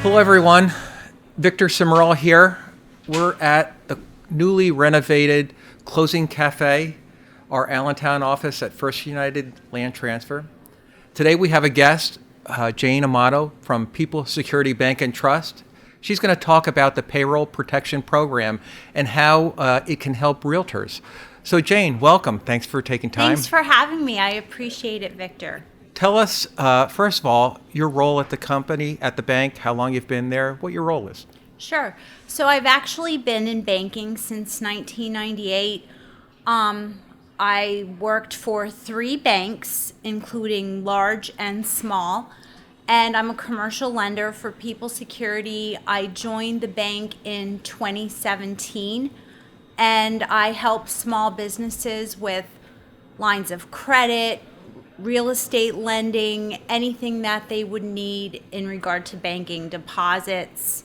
Hello, everyone. Victor Simmerall here. We're at the newly renovated Closing Cafe, our Allentown office at First United Land Transfer. Today we have a guest, Jane Amato from People Security Bank and Trust. She's going to talk about the Payroll Protection Program and how it can help realtors. So Jane, welcome. Thanks for taking time. Thanks for having me. I appreciate it, Victor. Tell us, first of all, your role at the company, at the bank, how long you've been there, what your role is. Sure. So I've actually been in banking since 1998. I worked for 3 banks, including large and small, and I'm a commercial lender for People Security. I joined the bank in 2017, and I help small businesses with lines of credit, real estate lending, anything that they would need in regard to banking, deposits,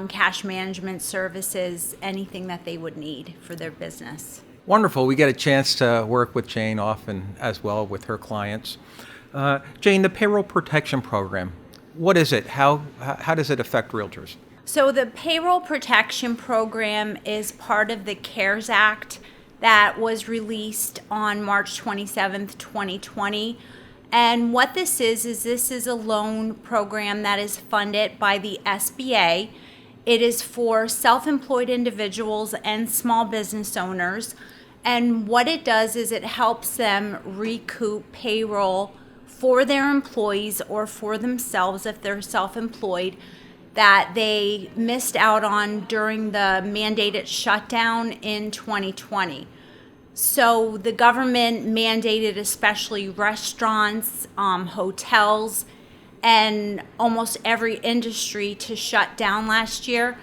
cash management services, anything that they would need for their business. Wonderful. We get a chance to work with Jane often as well with her clients. Jane, the Payroll Protection Program, what is it? How does it affect realtors? So the Payroll Protection Program is part of the CARES Act that was released on March 27th, 2020. And what this is a loan program that is funded by the SBA. It is for self-employed individuals and small business owners. And what it does is it helps them recoup payroll for their employees or for themselves if they're self-employed that they missed out on during the mandated shutdown in 2020. So the government mandated especially restaurants, hotels, and almost every industry to shut down last year.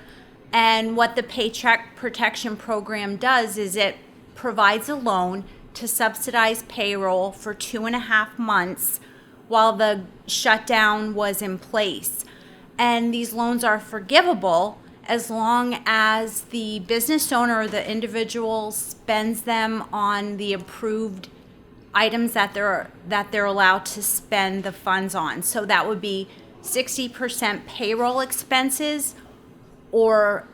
And what the Paycheck Protection Program does is it provides a loan to subsidize payroll for 2.5 months while the shutdown was in place. And these loans are forgivable as long as the business owner or the individual spends them on the approved items that they're allowed to spend the funds on. So that would be 60% payroll expenses or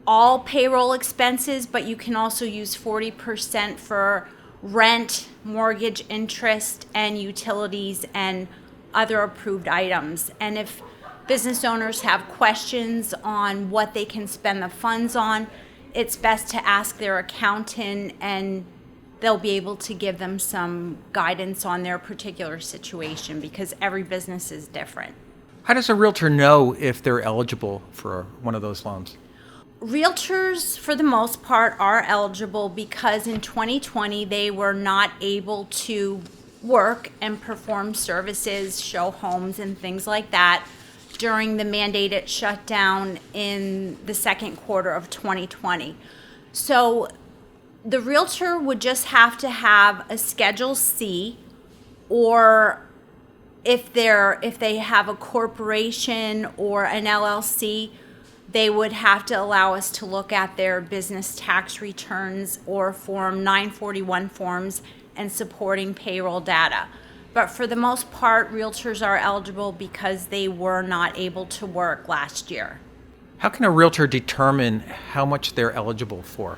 all payroll expenses, but you can also use 40% for rent, mortgage interest, and utilities and other approved items. And if business owners have questions on what they can spend the funds on, it's best to ask their accountant and they'll be able to give them some guidance on their particular situation because every business is different. How does a realtor know if they're eligible for one of those loans? Realtors, for the most part, are eligible because in 2020 they were not able to work and perform services, show homes, and things like that during the mandated shutdown in the second quarter of 2020. So the realtor would just have to have a Schedule C, or if they have a corporation or an LLC, they would have to allow us to look at their business tax returns or Form 941 forms and supporting payroll data. But for the most part, realtors are eligible because they were not able to work last year. How can a realtor determine how much they're eligible for?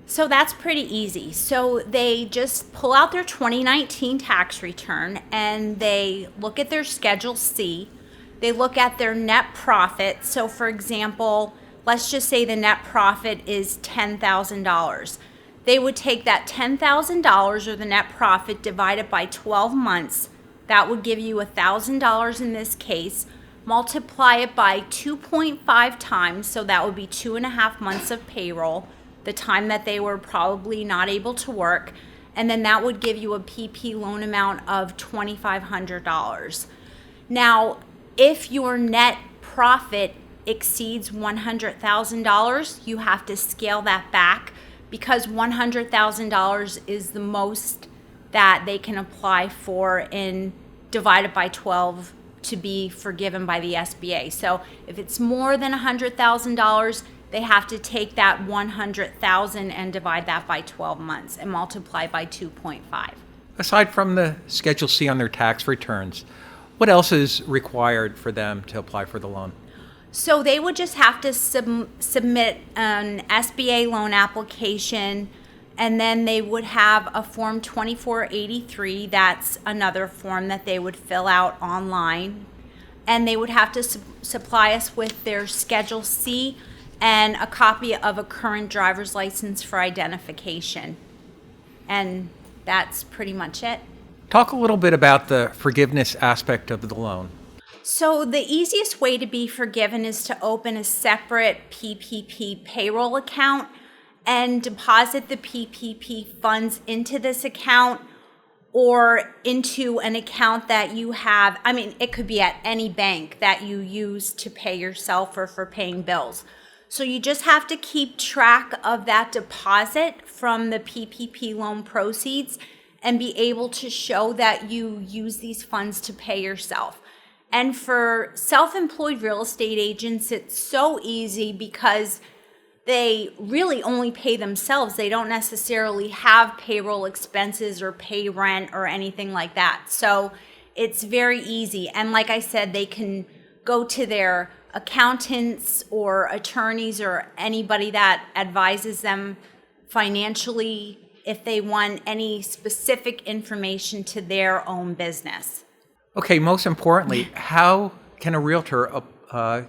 So that's pretty easy. So they just pull out their 2019 tax return and they look at their Schedule C. They look at their net profit. So for example, let's just say the net profit is $10,000. They would take that $10,000 or the net profit divided by 12 months. That would give you $1,000 in this case. Multiply it by 2.5 times, so that would be 2.5 months of payroll, the time that they were probably not able to work, and then that would give you a PPP loan amount of $2,500. Now, if your net profit exceeds $100,000, you have to scale that back because $100,000 is the most that they can apply for in divided by 12 to be forgiven by the SBA. So if it's more than $100,000, they have to take that $100,000 and divide that by 12 months and multiply by 2.5. Aside from the Schedule C on their tax returns, What else is required for them to apply for the loan? So they would just have to submit an SBA loan application, and then they would have a Form 2483. That's another form that they would fill out online. And they would have to supply us with their Schedule C and a copy of a current driver's license for identification. And that's pretty much it. Talk a little bit about the forgiveness aspect of the loan. So the easiest way to be forgiven is to open a separate PPP payroll account and deposit the PPP funds into this account or into an account that you have. I mean, it could be at any bank that you use to pay yourself or for paying bills. So you just have to keep track of that deposit from the PPP loan proceeds and be able to show that you use these funds to pay yourself. And for self-employed real estate agents, it's so easy because they really only pay themselves. They don't necessarily have payroll expenses or pay rent or anything like that. So it's very easy. And like I said, they can go to their accountants or attorneys or anybody that advises them financially if they want any specific information to their own business. Okay, most importantly, how can a realtor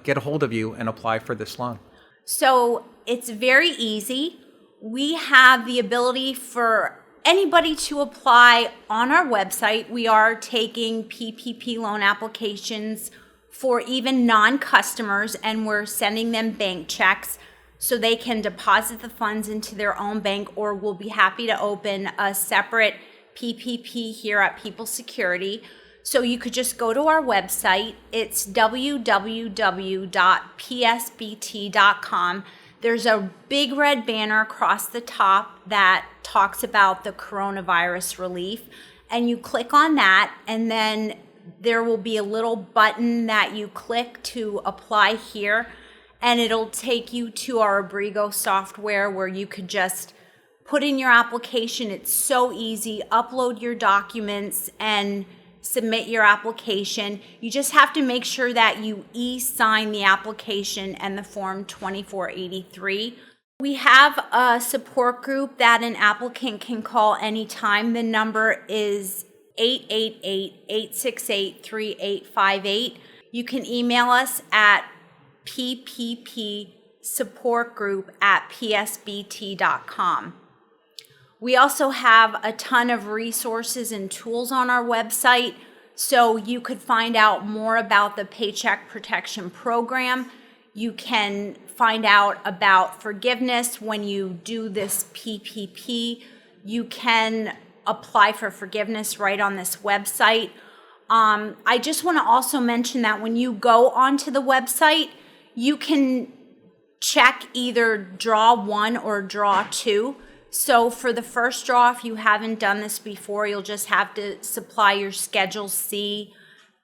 get a hold of you and apply for this loan? So it's very easy. We have the ability for anybody to apply on our website. We are taking PPP loan applications for even non-customers, and we're sending them bank checks so they can deposit the funds into their own bank, or we'll be happy to open a separate PPP here at People Security. So you could just go to our website. It's www.psbt.com. There's a big red banner across the top that talks about the coronavirus relief, and you click on that, and then there will be a little button that you click to apply here, and it'll take you to our Abrigo software where you could just put in your application. It's so easy. Upload your documents and submit your application. You just have to make sure that you e-sign the application and the Form 2483. We have a support group that an applicant can call anytime. The number is 888-868-3858. You can email us at pppsupportgroup@psbt.com. We also have a ton of resources and tools on our website, so you could find out more about the Paycheck Protection Program. You can find out about forgiveness when you do this PPP. You can apply for forgiveness right on this website. I just want to also mention that when you go onto the website, you can check either draw 1 or draw 2. So for the first draw, if you haven't done this before, you'll just have to supply your Schedule C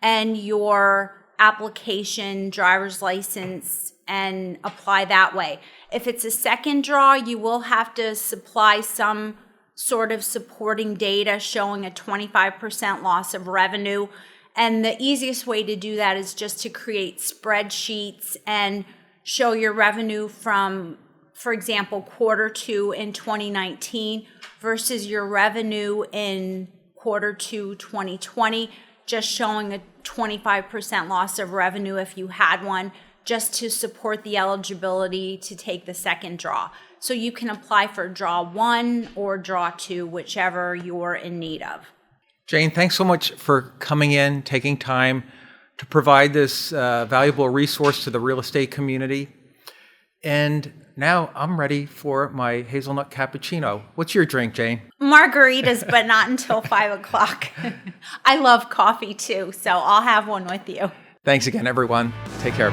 and your application, driver's license, and apply that way. If it's a second draw, you will have to supply some sort of supporting data showing a 25% loss of revenue. And the easiest way to do that is just to create spreadsheets and show your revenue from, for example, Q2 in 2019 versus your revenue in Q2 2020, just showing a 25% loss of revenue if you had one, just to support the eligibility to take the second draw. So you can apply for draw 1 or draw 2, whichever you're in need of. Jane, thanks so much for coming in, taking time to provide this valuable resource to the real estate community. And now I'm ready for my hazelnut cappuccino. What's your drink, Jane? Margaritas, but not until 5 o'clock. I love coffee too, so I'll have one with you. Thanks again, everyone. Take care.